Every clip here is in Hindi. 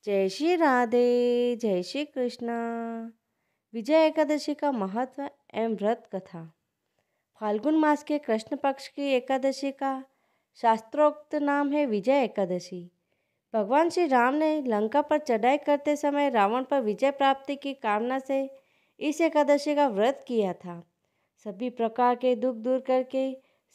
जय श्री राधे, जय श्री कृष्णा। विजय एकादशी का महत्व एवं व्रत कथा। फाल्गुन मास के कृष्ण पक्ष की एकादशी का शास्त्रोक्त नाम है विजय एकादशी। भगवान श्री राम ने लंका पर चढ़ाई करते समय रावण पर विजय प्राप्ति की कामना से इस एकादशी का व्रत किया था। सभी प्रकार के दुख दूर करके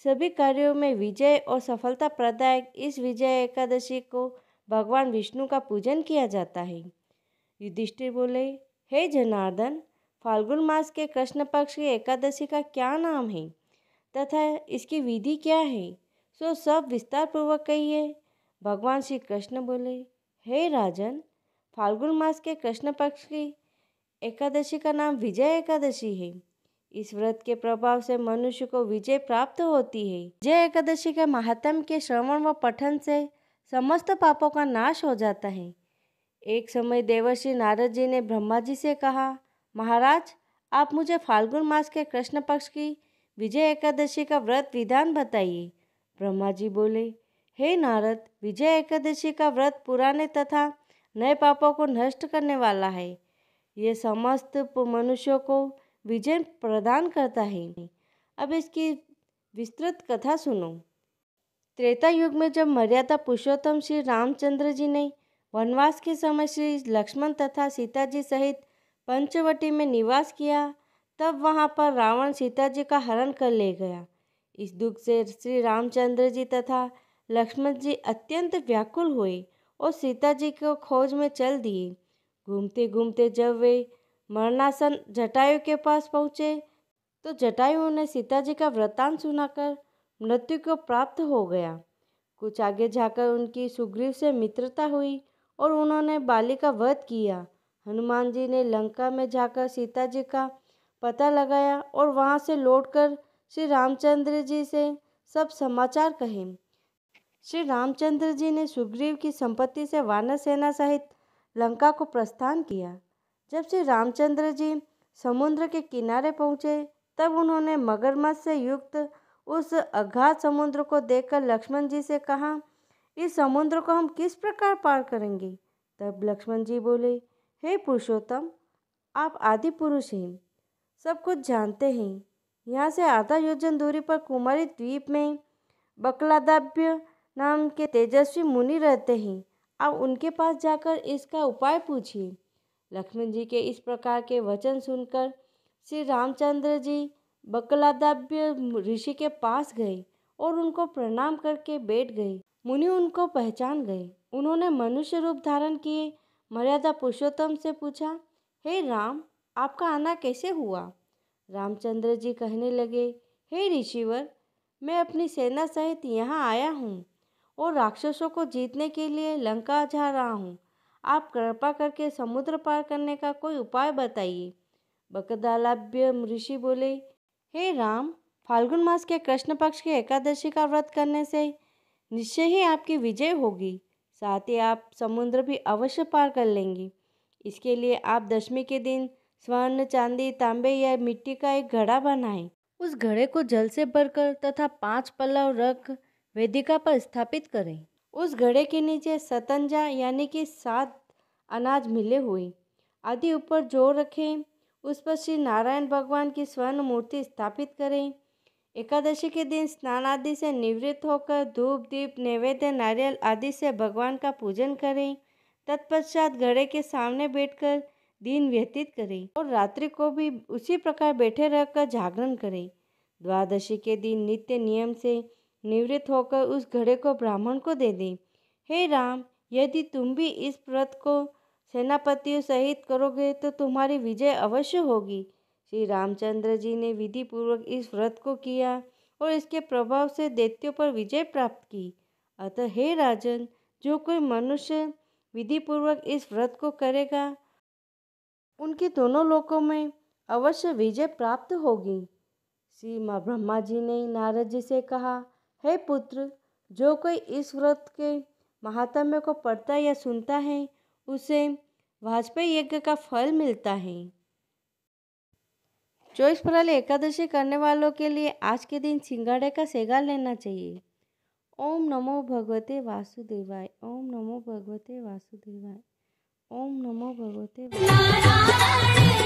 सभी कार्यों में विजय और सफलता प्रदायक इस विजय एकादशी को भगवान विष्णु का पूजन किया जाता है। युधिष्ठिर बोले, हे जनार्दन, फाल्गुन मास के कृष्ण पक्ष की एकादशी का क्या नाम है तथा इसकी विधि क्या है, सो सब विस्तार पूर्वक कहिए। भगवान श्री कृष्ण बोले, हे राजन, फाल्गुन मास के कृष्ण पक्ष की एकादशी का नाम विजय एकादशी है। इस व्रत के प्रभाव से मनुष्य को विजय प्राप्त होती है। विजय एकादशी के महात्म्य के श्रवण व पठन से समस्त पापों का नाश हो जाता है। एक समय देवर्षि नारद जी ने ब्रह्मा जी से कहा, महाराज, आप मुझे फाल्गुन मास के कृष्ण पक्ष की विजय एकादशी का व्रत विधान बताइए। ब्रह्मा जी बोले, हे नारद, विजय एकादशी का व्रत पुराने तथा नए पापों को नष्ट करने वाला है। ये समस्त मनुष्यों को विजय प्रदान करता है। अब इसकी विस्तृत कथा सुनो। त्रेता युग में जब मर्यादा पुरुषोत्तम श्री रामचंद्र जी ने वनवास के समय श्री लक्ष्मण तथा सीता जी सहित पंचवटी में निवास किया, तब वहां पर रावण सीता जी का हरण कर ले गया। इस दुख से श्री रामचंद्र जी तथा लक्ष्मण जी अत्यंत व्याकुल हुए और सीता जी को खोज में चल दिए। घूमते घूमते जब वे मरणासन जटायु के पास पहुँचे तो जटायु ने सीता जी का वृतांत सुनाकर मृत्यु को प्राप्त हो गया। कुछ आगे जाकर उनकी सुग्रीव से मित्रता हुई और उन्होंने बाली का वध किया। हनुमान जी ने लंका में जाकर सीता जी का पता लगाया और वहां से लौटकर श्री रामचंद्र जी से सब समाचार कहे। श्री रामचंद्र जी ने सुग्रीव की संपत्ति से वानर सेना सहित लंका को प्रस्थान किया। जब श्री रामचंद्र जी समुद्र के किनारे पहुँचे तब उन्होंने मगरमच्छ से युक्त उस अगाध समुद्र को देखकर लक्ष्मण जी से कहा, इस समुद्र को हम किस प्रकार पार करेंगे। तब लक्ष्मण जी बोले, हे पुरुषोत्तम, आप आदि पुरुष हैं, सब कुछ जानते हैं। यहाँ से आधा योजन दूरी पर कुमारी द्वीप में बकलादाभ्य नाम के तेजस्वी मुनि रहते हैं। आप उनके पास जाकर इसका उपाय पूछिए। लक्ष्मण जी के इस प्रकार के वचन सुनकर श्री रामचंद्र जी बकलादाभ्य ऋषि के पास गए और उनको प्रणाम करके बैठ गए। मुनि उनको पहचान गए। उन्होंने मनुष्य रूप धारण किए मर्यादा पुरुषोत्तम से पूछा, हे राम, आपका आना कैसे हुआ। रामचंद्र जी कहने लगे, हे ऋषिवर, मैं अपनी सेना सहित यहाँ आया हूँ और राक्षसों को जीतने के लिए लंका जा रहा हूँ। आप कृपा करके समुद्र पार करने का कोई उपाय बताइए। बकदालाभ्य ऋषि बोले, हे राम, फाल्गुन मास के कृष्ण पक्ष की एकादशी का व्रत करने से निश्चय ही आपकी विजय होगी। साथ ही आप समुद्र भी अवश्य पार कर लेंगे। इसके लिए आप दशमी के दिन स्वर्ण, चांदी, तांबे या मिट्टी का एक घड़ा बनाएं। उस घड़े को जल से भरकर तथा 5 पल्लव रख वेदिका पर स्थापित करें। उस घड़े के नीचे सतंजा यानी कि 7 अनाज मिले हुए आदि ऊपर जोड़ रखें। उस पर श्री नारायण भगवान की स्वर्ण मूर्ति स्थापित करें। एकादशी के दिन स्नान आदि से निवृत्त होकर धूप, दीप, नैवेद्य, नारियल आदि से भगवान का पूजन करें। तत्पश्चात घड़े के सामने बैठकर दिन व्यतीत करें और रात्रि को भी उसी प्रकार बैठे रहकर जागरण करें। द्वादशी के दिन नित्य नियम से निवृत्त होकर उस घड़े को ब्राह्मण को दे दें। हे राम, यदि तुम भी इस व्रत को सेनापतियों सहित करोगे तो तुम्हारी विजय अवश्य होगी। श्री रामचंद्र जी ने विधि पूर्वक इस व्रत को किया और इसके प्रभाव से दैत्यों पर विजय प्राप्त की। अतः हे राजन, जो कोई मनुष्य विधि पूर्वक इस व्रत को करेगा उनकी दोनों लोकों में अवश्य विजय प्राप्त होगी। श्री ब्रह्मा जी ने नारद जी से कहा, हे पुत्र, जो कोई इस व्रत के महात्म्य को पढ़ता या सुनता है उसे वाजपेयी यज्ञ का फल मिलता है। 24 फरवरी एकादशी करने वालों के लिए आज के दिन सिंगाड़े का सेगा लेना चाहिए। ओम नमो भगवते वासुदेवाय। ओम नमो भगवते वासुदेवाय। ओम नमो भगवते वासुदेवाय।